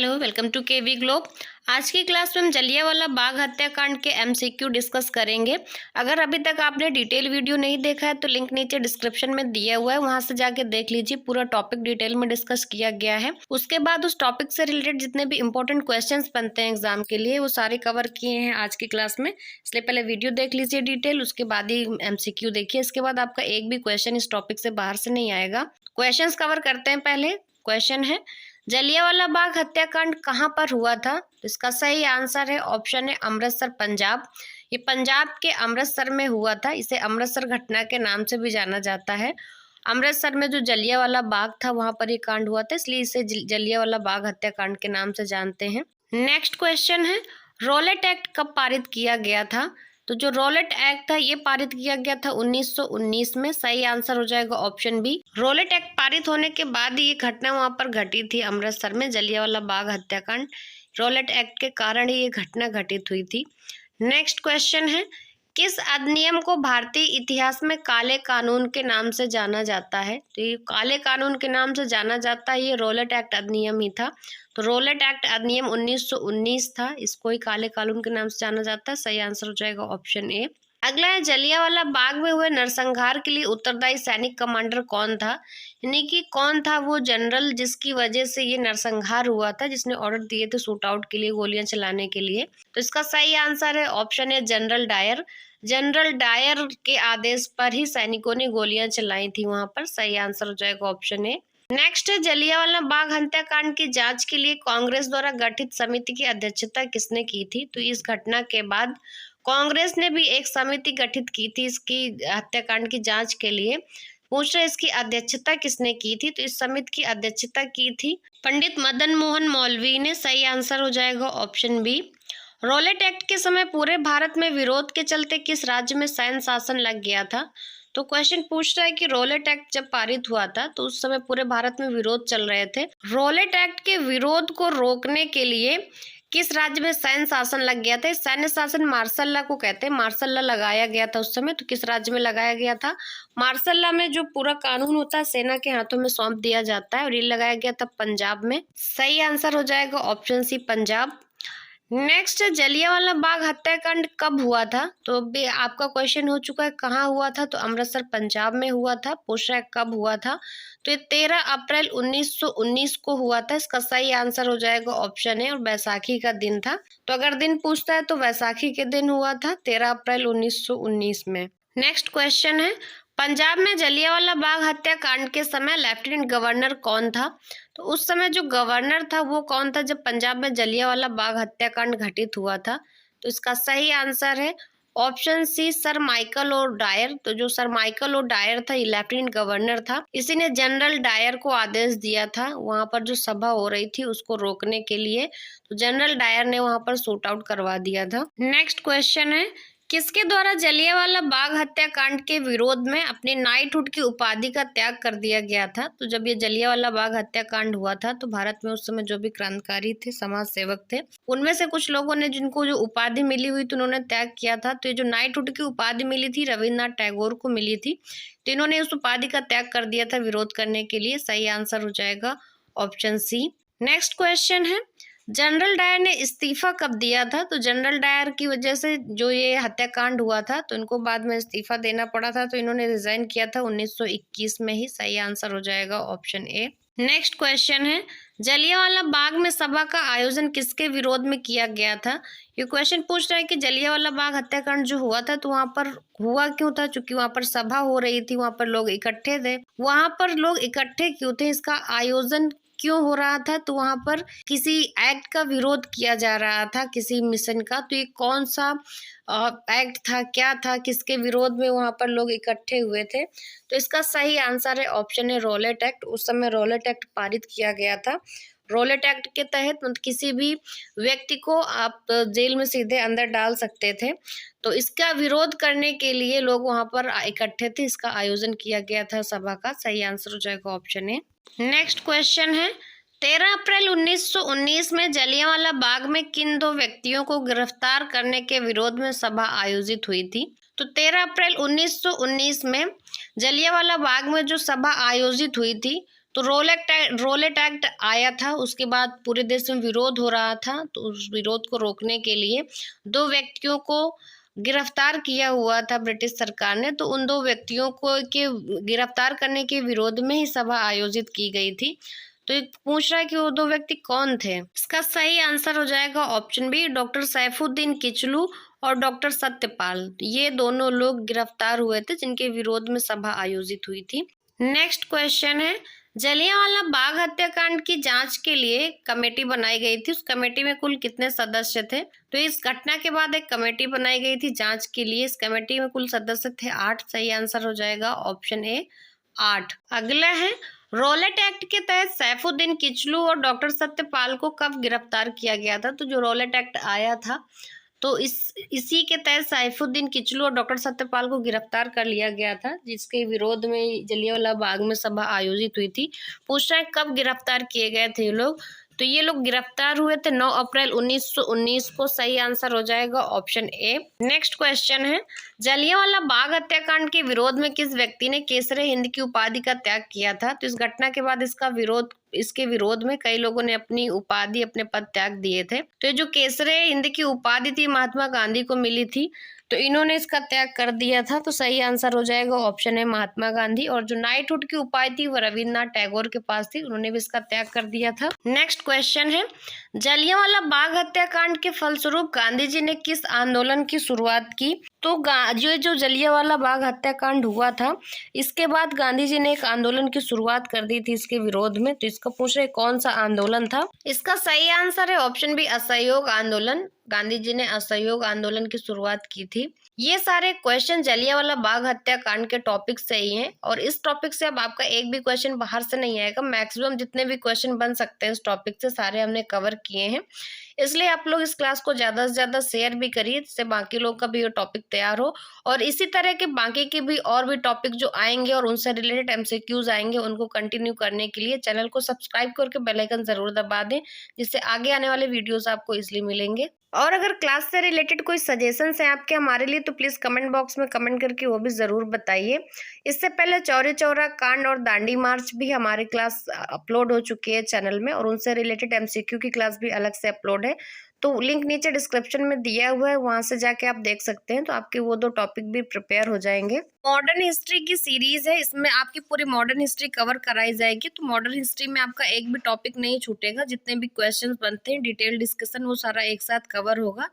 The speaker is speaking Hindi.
Hello, welcome to KV globe. आज की क्लास में हम जलियांवाला बाग हत्याकांड के एमसीक्यू डिस्कस करेंगे। अगर अभी तक आपने डिटेल वीडियो नहीं देखा है तो लिंक नीचे डिस्क्रिप्शन में दिया हुआ है, वहां से जाके देख लीजिए। पूरा टॉपिक डिटेल में डिस्कस किया गया है। उसके बाद उस टॉपिक से रिलेटेड जितने भी इंपॉर्टेंट क्वेश्चंस बनते हैं एग्जाम के लिए वो सारे कवर किए हैं आज की क्लास में। इसलिए पहले वीडियो देख लीजिए डिटेल, उसके बाद ही एमसीक्यू देखिए। इसके बाद आपका एक भी क्वेश्चन इस टॉपिक से बाहर से नहीं आएगा। क्वेश्चन कवर करते हैं। पहले क्वेश्चन है, जलियांवाला बाग हत्याकांड कहाँ पर हुआ था? तो इसका सही आंसर है ऑप्शन है अमृतसर, पंजाब। ये पंजाब के अमृतसर में हुआ था। इसे अमृतसर घटना के नाम से भी जाना जाता है। अमृतसर में जो जलियांवाला बाग था वहां पर ये कांड हुआ था, इसलिए इसे जलियांवाला बाग हत्याकांड के नाम से जानते हैं। नेक्स्ट क्वेश्चन है, रॉलेट एक्ट कब पारित किया गया था? तो जो रॉलेट एक्ट था ये पारित किया गया था 1919 में। सही आंसर हो जाएगा ऑप्शन बी। रॉलेट एक्ट पारित होने के बाद ये घटना वहां पर घटी थी अमृतसर में, जलियांवाला बाग हत्याकांड। रॉलेट एक्ट के कारण ही ये घटना घटित हुई थी। नेक्स्ट क्वेश्चन है, किस अधिनियम को भारतीय इतिहास में काले कानून के नाम से जाना जाता है? तो ये काले कानून के नाम से जाना जाता है, ये रॉलेट एक्ट अधिनियम ही था। तो रॉलेट एक्ट अधिनियम 1919 था, इसको ही काले कानून के नाम से जाना जाता है। सही आंसर हो जाएगा ऑप्शन ए। अगला है, जलियांवाला बाग में हुए नरसंहार के लिए उत्तरदायी सैनिक कमांडर कौन था? यानी कि कौन था वो जनरल जिसकी वजह से ये नरसंहार हुआ था, जिसने ऑर्डर दिए थे शूट आउट के लिए, गोलियां चलाने के लिए? तो इसका सही आंसर है ऑप्शन है जनरल डायर। जनरल डायर के आदेश पर ही सैनिकों ने गोलियां चलाई थी वहां पर। सही आंसर हो जाएगा ऑप्शन ए। नेक्स्ट है, जलियांवाला बाग हत्याकांड की जांच के लिए कांग्रेस द्वारा गठित समिति की अध्यक्षता किसने की थी? तो इस घटना के बाद कांग्रेस ने भी एक समिति गठित की थी इसकी हत्याकांड की जांच के लिए। पूछ रहे इसकी अध्यक्षता किसने की थी? तो इस समिति की अध्यक्षता की थी पंडित मदन मोहन मौलवी ने। सही आंसर हो जाएगा ऑप्शन बी। रॉलेट एक्ट के समय पूरे भारत में विरोध के चलते किस राज्य में सैन्य शासन लग गया था? तो क्वेश्चन पूछ रहा है कि रॉलेट एक्ट जब पारित हुआ था तो उस समय पूरे भारत में विरोध चल रहे थे। रॉलेट एक्ट के विरोध को रोकने के लिए किस राज्य में सैन्य शासन लग गया था? सैन्य शासन मार्शल लॉ को कहते हैं। मार्शल लॉ लगाया गया था उस समय। तो किस राज्य में लगाया गया था? मार्शल लॉ में जो पूरा कानून होता है सेना के हाथों में सौंप दिया जाता है, और ये लगाया गया था पंजाब में। सही आंसर हो जाएगा option c, Punjab. Next, Jallianwala Bagh हत्याकांड कब हुआ था? तो भी आपका क्वेश्चन हो चुका है कहाँ हुआ था, तो अमृतसर पंजाब में हुआ था। पूछ रहा है कब हुआ था, तो ये 13 अप्रैल 1919 को हुआ था। इसका सही आंसर हो जाएगा ऑप्शन है, और बैसाखी का दिन था। तो अगर दिन पूछता है तो बैसाखी के दिन हुआ था, 13 अप्रैल 1919 में। नेक्स्ट क्वेश्चन है, पंजाब में जलियांवाला बाग हत्याकांड के समय लेफ्टिनेंट गवर्नर कौन था? तो उस समय जो गवर्नर था वो कौन था जब पंजाब में जलियांवाला बाग हत्याकांड घटित हुआ था? तो इसका सही आंसर है ऑप्शन सी, सर माइकल और डायर। तो जो सर माइकल और डायर था ये लेफ्टिनेंट गवर्नर था। इसी ने जनरल डायर को आदेश दिया था वहां पर जो सभा हो रही थी उसको रोकने के लिए। तो जनरल डायर ने वहां पर शूट आउट करवा दिया था। नेक्स्ट क्वेश्चन है, किसके द्वारा जलियांवाला बाग हत्याकांड के विरोध में अपनी नाइटहुड की उपाधि का त्याग कर दिया गया था? तो जब ये जलियांवाला बाग हत्याकांड हुआ था तो भारत में उस समय जो भी क्रांतिकारी थे, समाज सेवक थे, उनमें से कुछ लोगों ने जिनको जो उपाधि मिली हुई थी उन्होंने त्याग किया था। तो ये जो नाइटहुड की उपाधि मिली थी रविन्द्रनाथ टैगोर को मिली थी, तो इन्होंने उस उपाधि का त्याग कर दिया था विरोध करने के लिए। सही आंसर हो जाएगा ऑप्शन सी। नेक्स्ट क्वेश्चन है, जनरल डायर ने इस्तीफा कब दिया था? तो जनरल डायर की वजह से जो ये हत्याकांड हुआ था तो इनको बाद में इस्तीफा देना पड़ा था, तो इन्होंने रिजाइन किया था 1921 में ही। सही आंसर हो जाएगा ऑप्शन ए। नेक्स्ट क्वेश्चन है, जलियांवाला बाग में सभा का आयोजन किसके विरोध में किया गया था? ये क्वेश्चन पूछ रहा है कि जलियांवाला बाग हत्याकांड जो हुआ था तो वहां पर हुआ क्यों था? क्योंकि वहां पर सभा हो रही थी, वहां पर लोग इकट्ठे थे। वहां पर लोग इकट्ठे क्यों थे, इसका आयोजन क्यों हो रहा था? तो वहां पर किसी एक्ट का विरोध किया जा रहा था, किसी मिशन का। तो ये कौन सा एक्ट था, क्या था, किसके विरोध में वहां पर लोग इकट्ठे हुए थे? तो इसका सही आंसर है ऑप्शन है रॉलेट एक्ट। उस समय रॉलेट एक्ट पारित किया गया था। रॉलेट एक्ट के तहत किसी भी व्यक्ति को आप जेल में सीधे अंदर डाल सकते थे। तो इसका विरोध करने के लिए लोग वहां पर इकट्ठे थे, इसका आयोजन किया गया था सभा का। सही आंसर हो जाएगा ऑप्शन ए। नेक्स्ट क्वेश्चन है, 13 अप्रैल 1919 में जलियांवाला बाग में किन दो व्यक्तियों को गिरफ्तार करने के विरोध में सभा आयोजित हुई थी? तो 13 अप्रैल 1919 में जलियांवाला बाग में जो सभा आयोजित हुई थी तो रोलेट एक्ट आया था, उसके बाद पूरे देश में विरोध हो रहा था, तो उस विरोध को रोकने के लिए 2 व्यक्तियों को गिरफ्तार किया हुआ था ब्रिटिश सरकार ने। तो उन 2 व्यक्तियों को के गिरफ्तार करने के विरोध में ही सभा आयोजित की गई थी। तो ये पूछ रहा है कि वो 2 व्यक्ति कौन थे। इसका सही आंसर हो जाएगा option B, doctor Saifuddin Kitchlew और डॉक्टर सत्यपाल। ये दोनों लोग गिरफ्तार हुए थे जिनके विरोध में सभा आयोजित हुई थी। नेक्स्ट क्वेश्चन है, जलियांवाला बाग हत्याकांड की जांच के लिए कमेटी बनाई गई थी। उस कमेटी में कुल कितने सदस्य थे? तो इस घटना के बाद एक कमेटी बनाई गई थी जांच के लिए। इस कमेटी में कुल सदस्य थे 8। सही आंसर हो जाएगा ऑप्शन ए 8। अगला है, रोलेट एक्ट के तहत सैफुद्दीन किचलू और डॉक्टर सत्यपाल को कब गिरफ्तार किया गया था? तो जो रोलेट एक्ट आया था तो इसी के तहत सैफुद्दीन किचलू और डॉक्टर सत्यपाल को गिरफ्तार कर लिया गया था, जिसके विरोध में जलियांवाला बाग में सभा आयोजित हुई थी। पूछ रहे हैं कब गिरफ्तार किए गए थे ये लोग? तो ये लोग गिरफ्तार हुए थे 9 अप्रैल 1919 को। सही आंसर हो जाएगा ऑप्शन ए। नेक्स्ट क्वेश्चन है, जलियांवाला बाग हत्याकांड के विरोध में किस व्यक्ति ने केसरे हिंद की उपाधि का त्याग किया था? तो इस घटना के बाद इसके विरोध में कई लोगों ने अपनी उपाधि, अपने पद त्याग दिए थे। तो ये जो केसरे हिंद की उपाधि थी महात्मा गांधी को मिली थी, तो इन्होंने इसका त्याग कर दिया था। तो सही आंसर हो जाएगा ऑप्शन है महात्मा गांधी। और जो नाइटहुड की उपाधि थी वो रविन्द्रनाथ टैगोर के पास थी, उन्होंने भी इसका त्याग कर दिया था। नेक्स्ट क्वेश्चन है, जलियांवाला बाग हत्याकांड के फलस्वरूप गांधी जी ने किस आंदोलन की शुरुआत की? तो जो जलियांवाला बाग हत्याकांड हुआ था, इसके बाद गांधी जी ने एक आंदोलन की शुरुआत कर दी थी इसके विरोध में। तो इसका पूछ रहे कौन सा आंदोलन था? इसका सही आंसर है ऑप्शन बी, असहयोग आंदोलन। गांधी जी ने असहयोग आंदोलन की शुरुआत की थी। ये सारे क्वेश्चन जलियांवाला बाग हत्याकांड के टॉपिक से ही हैं, और इस टॉपिक से अब आपका एक भी क्वेश्चन बाहर से नहीं आएगा। मैक्सिमम जितने भी क्वेश्चन बन सकते हैं इस टॉपिक से सारे हमने कवर किए हैं। इसलिए आप लोग इस क्लास को ज्यादा से ज्यादा शेयर भी करिए, जिससे बाकी लोग का भी ये टॉपिक तैयार हो। और इसी तरह के बाकी के भी और भी टॉपिक जो आएंगे और उनसे रिलेटेड एमसीक्यूज आएंगे, उनको कंटिन्यू करने के लिए चैनल को सब्सक्राइब करके बेल आइकन जरूर दबा दें, जिससे आगे आने वाले वीडियोस आपको इजीली मिलेंगे। और अगर क्लास से रिलेटेड कोई सजेशंस हैं आपके हमारे लिए, तो प्लीज कमेंट बॉक्स में कमेंट करके वो भी जरूर बताइए। इससे पहले चौरी चौरा कांड और दांडी मार्च भी हमारी क्लास अपलोड हो चुकी है चैनल में, और उनसे रिलेटेड एमसीक्यू की क्लास भी अलग से अपलोड है। तो लिंक नीचे डिस्क्रिप्शन में दिया हुआ है, वहां से जाके आप देख सकते हैं। तो आपके वो 2 टॉपिक भी प्रिपेयर हो जाएंगे। मॉडर्न हिस्ट्री की सीरीज है, इसमें आपकी पूरी मॉडर्न हिस्ट्री कवर कराई जाएगी। तो मॉडर्न हिस्ट्री में आपका एक भी टॉपिक नहीं छूटेगा, जितने भी क्वेश्चंस बनते हैं डिटेल डिस्कशन वो सारा एक साथ कवर होगा।